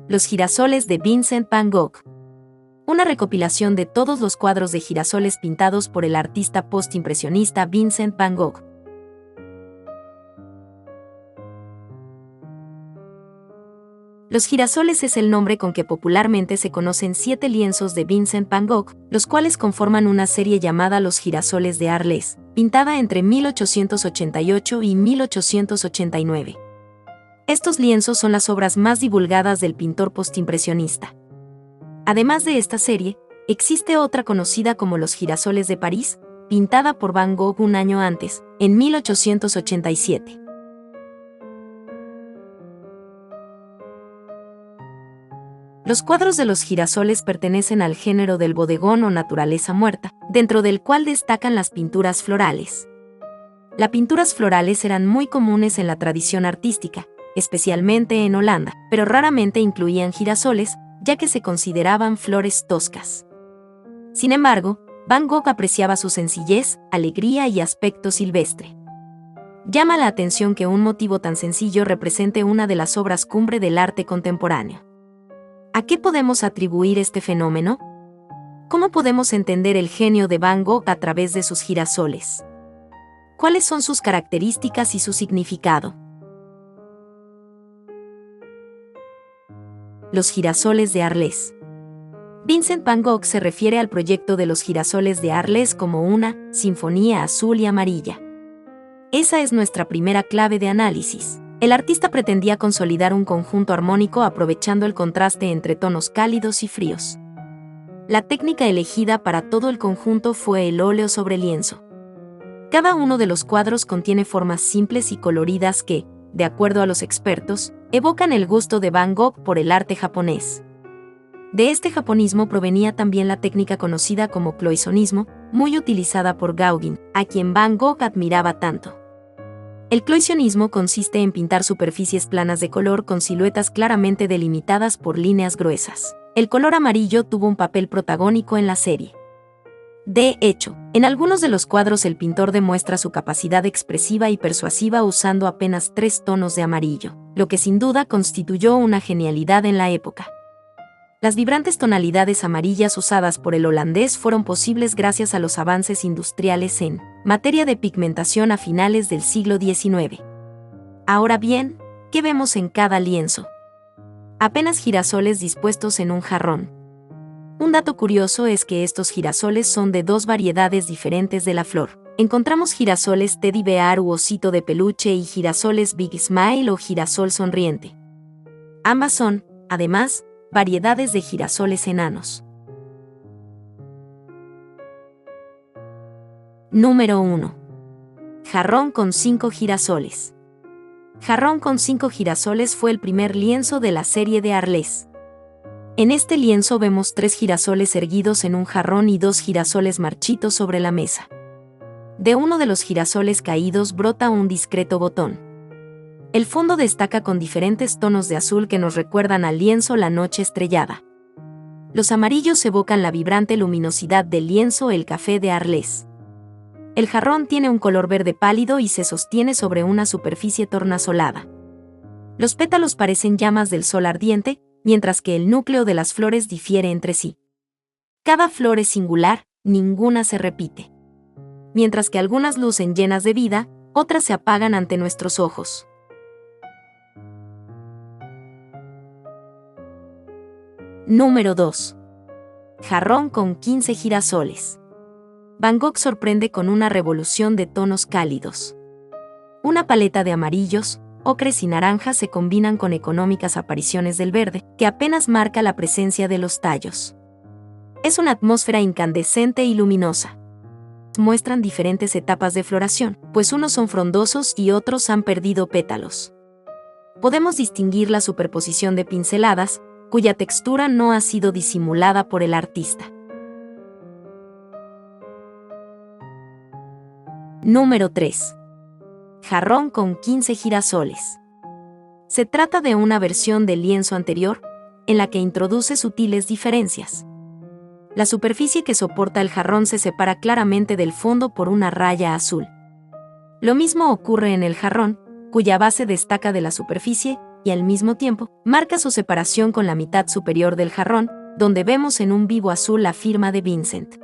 Los girasoles de Vincent van Gogh. Una recopilación de todos los cuadros de girasoles pintados por el artista postimpresionista Vincent van Gogh. Los girasoles es el nombre con que popularmente se conocen 7 lienzos de Vincent van Gogh, los cuales conforman una serie llamada Los girasoles de Arles, pintada entre 1888 y 1889. Estos lienzos son las obras más divulgadas del pintor postimpresionista. Además de esta serie, existe otra conocida como Los girasoles de París, pintada por Van Gogh un año antes, en 1887. Los cuadros de los girasoles pertenecen al género del bodegón o naturaleza muerta, dentro del cual destacan las pinturas florales. Las pinturas florales eran muy comunes en la tradición artística, especialmente en Holanda, pero raramente incluían girasoles, ya que se consideraban flores toscas. Sin embargo, Van Gogh apreciaba su sencillez, alegría y aspecto silvestre. Llama la atención que un motivo tan sencillo represente una de las obras cumbre del arte contemporáneo. ¿A qué podemos atribuir este fenómeno? ¿Cómo podemos entender el genio de Van Gogh a través de sus girasoles? ¿Cuáles son sus características y su significado? Los girasoles de Arles. Vincent van Gogh se refiere al proyecto de los girasoles de Arles como una sinfonía azul y amarilla. Esa es nuestra primera clave de análisis. El artista pretendía consolidar un conjunto armónico aprovechando el contraste entre tonos cálidos y fríos. La técnica elegida para todo el conjunto fue el óleo sobre lienzo. Cada uno de los cuadros contiene formas simples y coloridas que, de acuerdo a los expertos, evocan el gusto de Van Gogh por el arte japonés. De este japonismo provenía también la técnica conocida como cloisonnismo, muy utilizada por Gauguin, a quien Van Gogh admiraba tanto. El cloisonnismo consiste en pintar superficies planas de color con siluetas claramente delimitadas por líneas gruesas. El color amarillo tuvo un papel protagónico en la serie. De hecho, en algunos de los cuadros el pintor demuestra su capacidad expresiva y persuasiva usando apenas 3 tonos de amarillo, lo que sin duda constituyó una genialidad en la época. Las vibrantes tonalidades amarillas usadas por el holandés fueron posibles gracias a los avances industriales en materia de pigmentación a finales del siglo XIX. Ahora bien, ¿qué vemos en cada lienzo? Apenas girasoles dispuestos en un jarrón. Un dato curioso es que estos girasoles son de 2 variedades diferentes de la flor. Encontramos girasoles Teddy Bear u osito de peluche y girasoles Big Smile o girasol sonriente. Ambas son, además, variedades de girasoles enanos. Número 1. Jarrón con 5 girasoles. Jarrón con 5 girasoles fue el primer lienzo de la serie de Arles. En este lienzo vemos 3 girasoles erguidos en un jarrón y 2 girasoles marchitos sobre la mesa. De uno de los girasoles caídos brota un discreto botón. El fondo destaca con diferentes tonos de azul que nos recuerdan al lienzo La noche estrellada. Los amarillos evocan la vibrante luminosidad del lienzo El café de Arles. El jarrón tiene un color verde pálido y se sostiene sobre una superficie tornasolada. Los pétalos parecen llamas del sol ardiente, mientras que el núcleo de las flores difiere entre sí. Cada flor es singular, ninguna se repite. Mientras que algunas lucen llenas de vida, otras se apagan ante nuestros ojos. Número 2. Jarrón con 15 girasoles. Van Gogh sorprende con una revolución de tonos cálidos. Una paleta de amarillos, ocres y naranjas se combinan con económicas apariciones del verde, que apenas marca la presencia de los tallos. Es una atmósfera incandescente y luminosa. Muestran diferentes etapas de floración, pues unos son frondosos y otros han perdido pétalos. Podemos distinguir la superposición de pinceladas, cuya textura no ha sido disimulada por el artista. Número 3. Jarrón con 15 girasoles. Se trata de una versión del lienzo anterior, en la que introduce sutiles diferencias. La superficie que soporta el jarrón se separa claramente del fondo por una raya azul. Lo mismo ocurre en el jarrón, cuya base destaca de la superficie, y al mismo tiempo, marca su separación con la mitad superior del jarrón, donde vemos en un vivo azul la firma de Vincent.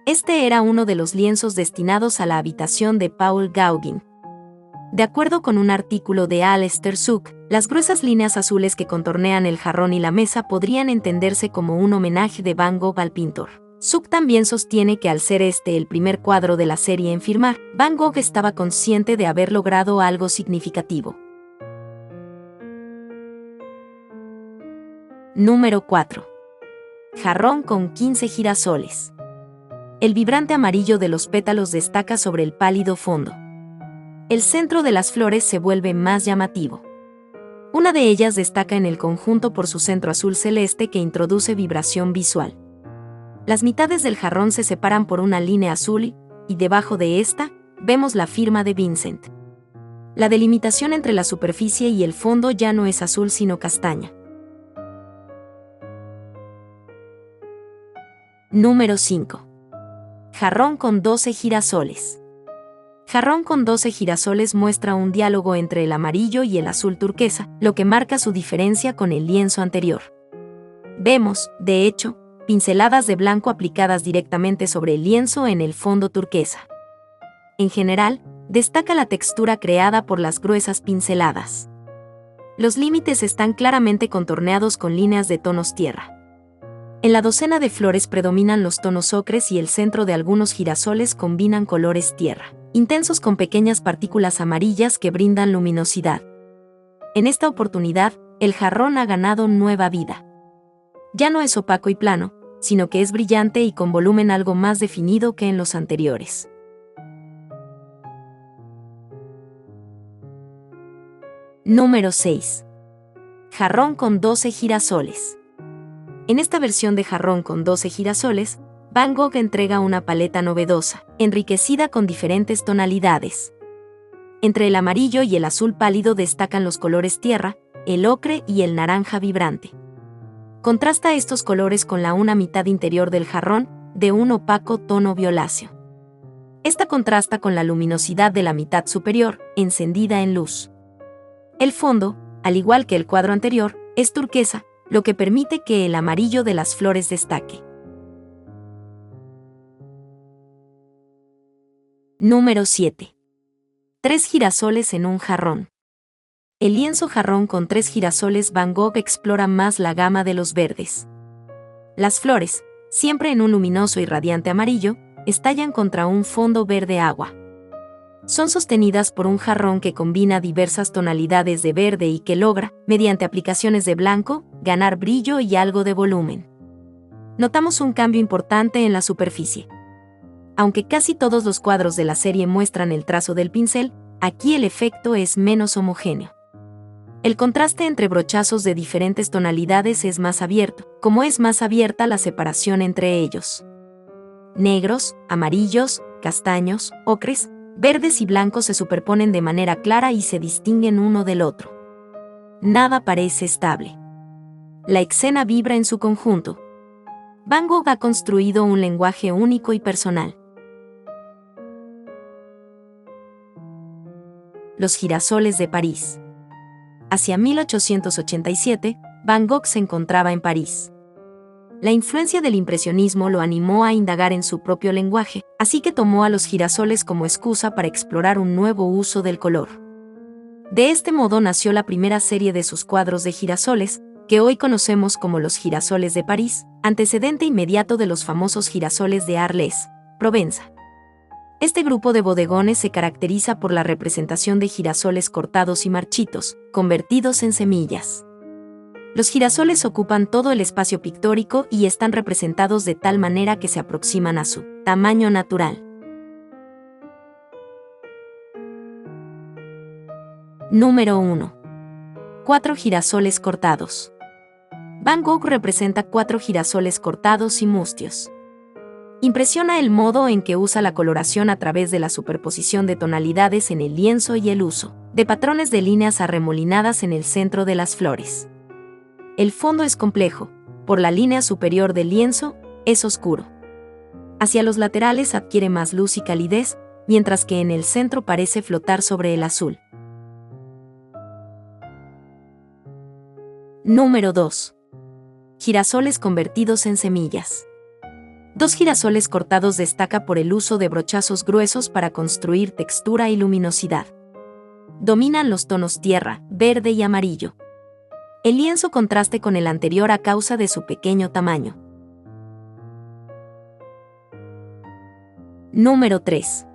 Este era uno de los lienzos destinados a la habitación de Paul Gauguin. De acuerdo con un artículo de Alistair Sooke, las gruesas líneas azules que contornean el jarrón y la mesa podrían entenderse como un homenaje de Van Gogh al pintor. Sooke también sostiene que al ser este el primer cuadro de la serie en firmar, Van Gogh estaba consciente de haber logrado algo significativo. Número 4. Jarrón con 15 girasoles. El vibrante amarillo de los pétalos destaca sobre el pálido fondo. El centro de las flores se vuelve más llamativo. Una de ellas destaca en el conjunto por su centro azul celeste que introduce vibración visual. Las mitades del jarrón se separan por una línea azul y debajo de esta, vemos la firma de Vincent. La delimitación entre la superficie y el fondo ya no es azul sino castaña. Número 5. Jarrón con 12 girasoles. Jarrón con 12 girasoles muestra un diálogo entre el amarillo y el azul turquesa, lo que marca su diferencia con el lienzo anterior. Vemos, de hecho, pinceladas de blanco aplicadas directamente sobre el lienzo en el fondo turquesa. En general, destaca la textura creada por las gruesas pinceladas. Los límites están claramente contorneados con líneas de tonos tierra. En la docena de flores predominan los tonos ocres y el centro de algunos girasoles combinan colores tierra, intensos con pequeñas partículas amarillas que brindan luminosidad. En esta oportunidad, el jarrón ha ganado nueva vida. Ya no es opaco y plano, sino que es brillante y con volumen algo más definido que en los anteriores. Número 6. Jarrón con 12 girasoles. En esta versión de jarrón con 12 girasoles, Van Gogh entrega una paleta novedosa, enriquecida con diferentes tonalidades. Entre el amarillo y el azul pálido destacan los colores tierra, el ocre y el naranja vibrante. Contrasta estos colores con la una mitad interior del jarrón, de un opaco tono violáceo. Esta contrasta con la luminosidad de la mitad superior, encendida en luz. El fondo, al igual que el cuadro anterior, es turquesa, lo que permite que el amarillo de las flores destaque. Número 7. 3 girasoles en un jarrón. El lienzo jarrón con 3 girasoles Van Gogh explora más la gama de los verdes. Las flores, siempre en un luminoso y radiante amarillo, estallan contra un fondo verde agua. Son sostenidas por un jarrón que combina diversas tonalidades de verde y que logra, mediante aplicaciones de blanco, ganar brillo y algo de volumen. Notamos un cambio importante en la superficie. Aunque casi todos los cuadros de la serie muestran el trazo del pincel, aquí el efecto es menos homogéneo. El contraste entre brochazos de diferentes tonalidades es más abierto, como es más abierta la separación entre ellos. Negros, amarillos, castaños, ocres, verdes y blancos se superponen de manera clara y se distinguen uno del otro. Nada parece estable. La escena vibra en su conjunto. Van Gogh ha construido un lenguaje único y personal. Los girasoles de París. Hacia 1887, Van Gogh se encontraba en París. La influencia del impresionismo lo animó a indagar en su propio lenguaje, así que tomó a los girasoles como excusa para explorar un nuevo uso del color. De este modo nació la primera serie de sus cuadros de girasoles, que hoy conocemos como los girasoles de París, antecedente inmediato de los famosos girasoles de Arles, Provenza. Este grupo de bodegones se caracteriza por la representación de girasoles cortados y marchitos, convertidos en semillas. Los girasoles ocupan todo el espacio pictórico y están representados de tal manera que se aproximan a su tamaño natural. Número 1. 4 girasoles cortados. Van Gogh representa 4 girasoles cortados y mustios. Impresiona el modo en que usa la coloración a través de la superposición de tonalidades en el lienzo y el uso de patrones de líneas arremolinadas en el centro de las flores. El fondo es complejo, por la línea superior del lienzo, es oscuro. Hacia los laterales adquiere más luz y calidez, mientras que en el centro parece flotar sobre el azul. Número 2. Girasoles convertidos en semillas. 2 girasoles cortados destaca por el uso de brochazos gruesos para construir textura y luminosidad. Dominan los tonos tierra, verde y amarillo. El lienzo contraste con el anterior a causa de su pequeño tamaño. Número 3.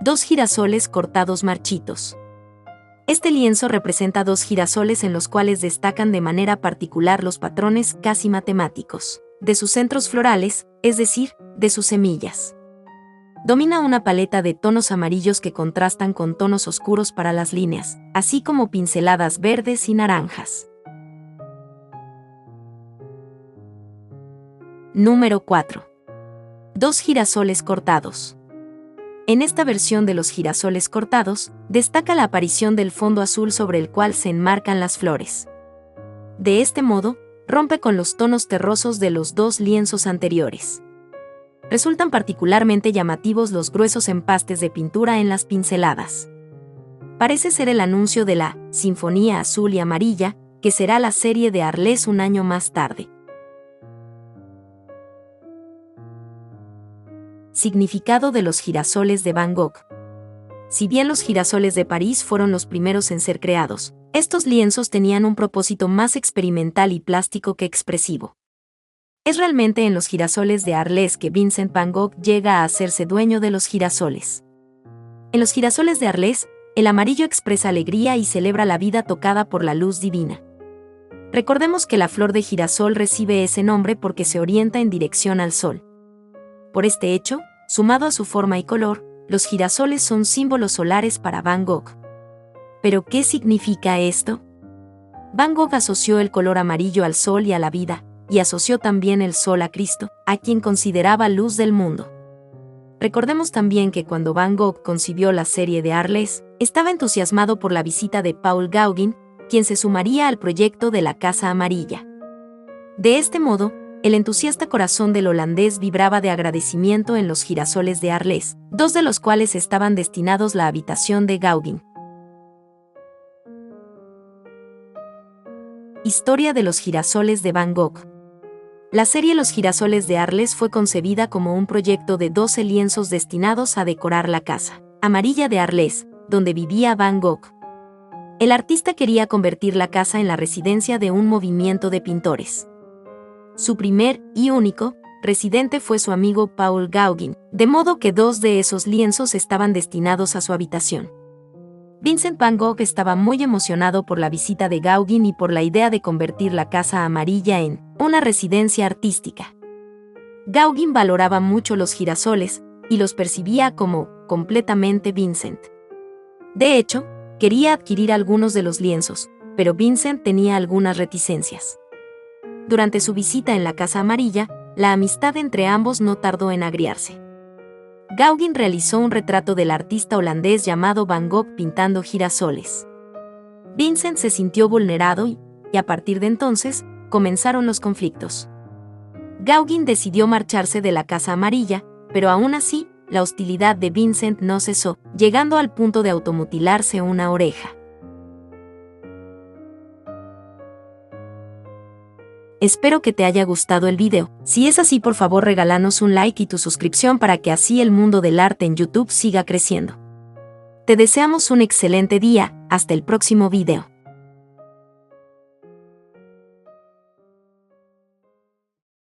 2 girasoles cortados marchitos. Este lienzo representa 2 girasoles en los cuales destacan de manera particular los patrones casi matemáticos de sus centros florales, es decir, de sus semillas. Domina una paleta de tonos amarillos que contrastan con tonos oscuros para las líneas, así como pinceladas verdes y naranjas. Número 4. 2 girasoles cortados. En esta versión de los girasoles cortados, destaca la aparición del fondo azul sobre el cual se enmarcan las flores. De este modo, rompe con los tonos terrosos de los 2 lienzos anteriores. Resultan particularmente llamativos los gruesos empastes de pintura en las pinceladas. Parece ser el anuncio de la Sinfonía Azul y Amarilla, que será la serie de Arles un año más tarde. Significado de los girasoles de Van Gogh. Si bien los girasoles de París fueron los primeros en ser creados, estos lienzos tenían un propósito más experimental y plástico que expresivo. Es realmente en los girasoles de Arles que Vincent Van Gogh llega a hacerse dueño de los girasoles. En los girasoles de Arles, el amarillo expresa alegría y celebra la vida tocada por la luz divina. Recordemos que la flor de girasol recibe ese nombre porque se orienta en dirección al sol. Por este hecho, sumado a su forma y color, los girasoles son símbolos solares para Van Gogh. ¿Pero qué significa esto? Van Gogh asoció el color amarillo al sol y a la vida, y asoció también el sol a Cristo, a quien consideraba luz del mundo. Recordemos también que cuando Van Gogh concibió la serie de Arles, estaba entusiasmado por la visita de Paul Gauguin, quien se sumaría al proyecto de la Casa Amarilla. De este modo, el entusiasta corazón del holandés vibraba de agradecimiento en los girasoles de Arles, 2 de los cuales estaban destinados a la habitación de Gauguin. Historia de los girasoles de Van Gogh. La serie Los girasoles de Arles fue concebida como un proyecto de 12 lienzos destinados a decorar la Casa Amarilla de Arles, donde vivía Van Gogh. El artista quería convertir la casa en la residencia de un movimiento de pintores. Su primer y único residente fue su amigo Paul Gauguin, de modo que 2 de esos lienzos estaban destinados a su habitación. Vincent Van Gogh estaba muy emocionado por la visita de Gauguin y por la idea de convertir la Casa Amarilla en una residencia artística. Gauguin valoraba mucho los girasoles y los percibía como completamente Vincent. De hecho, quería adquirir algunos de los lienzos, pero Vincent tenía algunas reticencias. Durante su visita en la Casa Amarilla, la amistad entre ambos no tardó en agriarse. Gauguin realizó un retrato del artista holandés llamado Van Gogh pintando girasoles. Vincent se sintió vulnerado y, a partir de entonces, comenzaron los conflictos. Gauguin decidió marcharse de la Casa Amarilla, pero aún así, la hostilidad de Vincent no cesó, llegando al punto de automutilarse una oreja. Espero que te haya gustado el video. Si es así, por favor regálanos un like y tu suscripción para que así el mundo del arte en YouTube siga creciendo. Te deseamos un excelente día, hasta el próximo video.